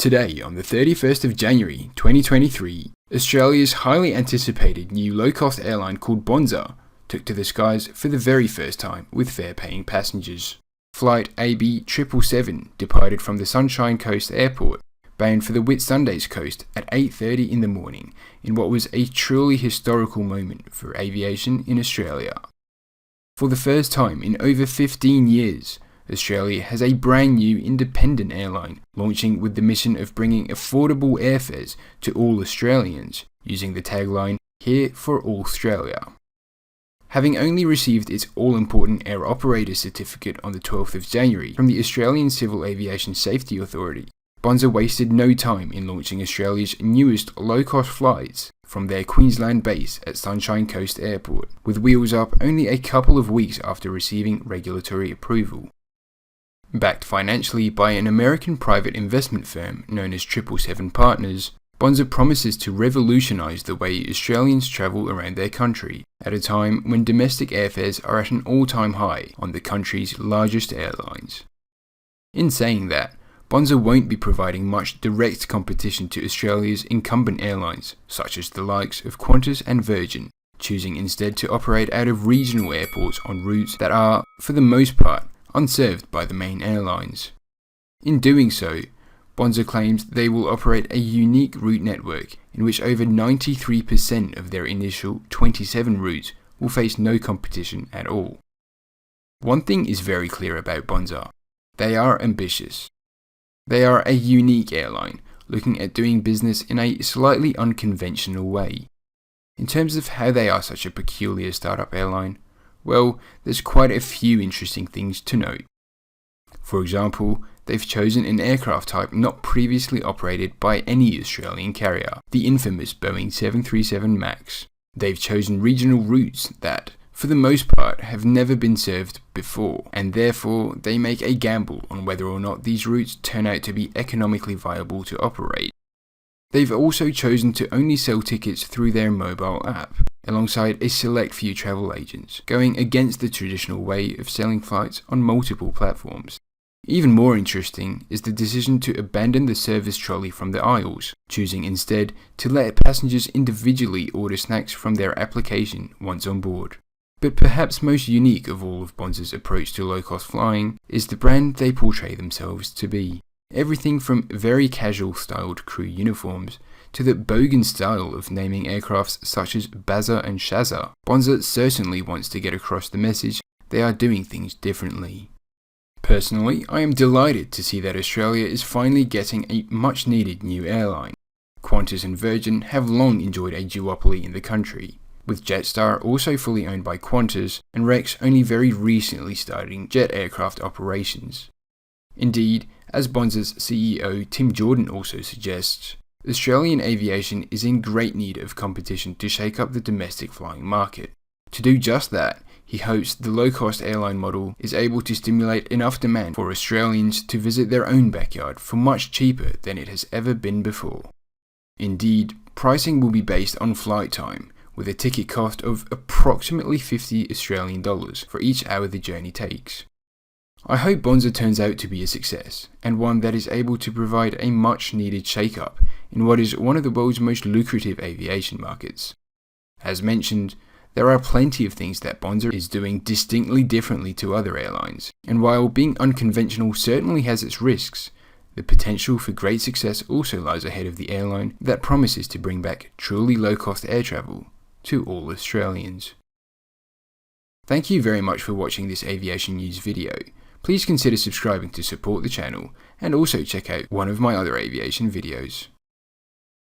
Today, on the 31st of January 2023, Australia's highly anticipated new low-cost airline called Bonza took to the skies for the very first time with fare-paying passengers. Flight AB 777 departed from the Sunshine Coast Airport, bound for the Whitsundays coast at 8:30 in the morning in what was a truly historical moment for aviation in Australia. For the first time in over 15 years, Australia has a brand new independent airline launching with the mission of bringing affordable airfares to all Australians, using the tagline, "Here for all Australia." Having only received its all-important Air Operator Certificate on the 12th of January from the Australian Civil Aviation Safety Authority, Bonza wasted no time in launching Australia's newest low-cost flights from their Queensland base at Sunshine Coast Airport, with wheels up only a couple of weeks after receiving regulatory approval. Backed financially by an American private investment firm known as 777 Partners, Bonza promises to revolutionise the way Australians travel around their country, at a time when domestic airfares are at an all-time high on the country's largest airlines. In saying that, Bonza won't be providing much direct competition to Australia's incumbent airlines, such as the likes of Qantas and Virgin, choosing instead to operate out of regional airports on routes that are, for the most part, unserved by the main airlines. In doing so, Bonza claims they will operate a unique route network in which over 93% of their initial 27 routes will face no competition at all. One thing is very clear about Bonza: they are ambitious. They are a unique airline, looking at doing business in a slightly unconventional way. In terms of how they are such a peculiar startup airline, well, there's quite a few interesting things to note. For example, they've chosen an aircraft type not previously operated by any Australian carrier, the infamous Boeing 737 MAX. They've chosen regional routes that, for the most part, have never been served before, and therefore they make a gamble on whether or not these routes turn out to be economically viable to operate. They've also chosen to only sell tickets through their mobile app, alongside a select few travel agents, going against the traditional way of selling flights on multiple platforms. Even more interesting is the decision to abandon the service trolley from the aisles, choosing instead to let passengers individually order snacks from their application once on board. But perhaps most unique of all of Bonza's approach to low-cost flying is the brand they portray themselves to be. Everything from very casual styled crew uniforms to the bogan style of naming aircrafts such as Bazza and Shazza, Bonza certainly wants to get across the message they are doing things differently. Personally, I am delighted to see that Australia is finally getting a much needed new airline. Qantas and Virgin have long enjoyed a duopoly in the country, with Jetstar also fully owned by Qantas and Rex only very recently starting jet aircraft operations. Indeed, as Bonza's CEO Tim Jordan also suggests, Australian aviation is in great need of competition to shake up the domestic flying market. To do just that, he hopes the low-cost airline model is able to stimulate enough demand for Australians to visit their own backyard for much cheaper than it has ever been before. Indeed, pricing will be based on flight time, with a ticket cost of approximately $50 Australian for each hour the journey takes. I hope Bonza turns out to be a success, and one that is able to provide a much needed shake-up in what is one of the world's most lucrative aviation markets. As mentioned, there are plenty of things that Bonza is doing distinctly differently to other airlines, and while being unconventional certainly has its risks, the potential for great success also lies ahead of the airline that promises to bring back truly low-cost air travel to all Australians. Thank you very much for watching this aviation news video. Please consider subscribing to support the channel, and also check out one of my other aviation videos.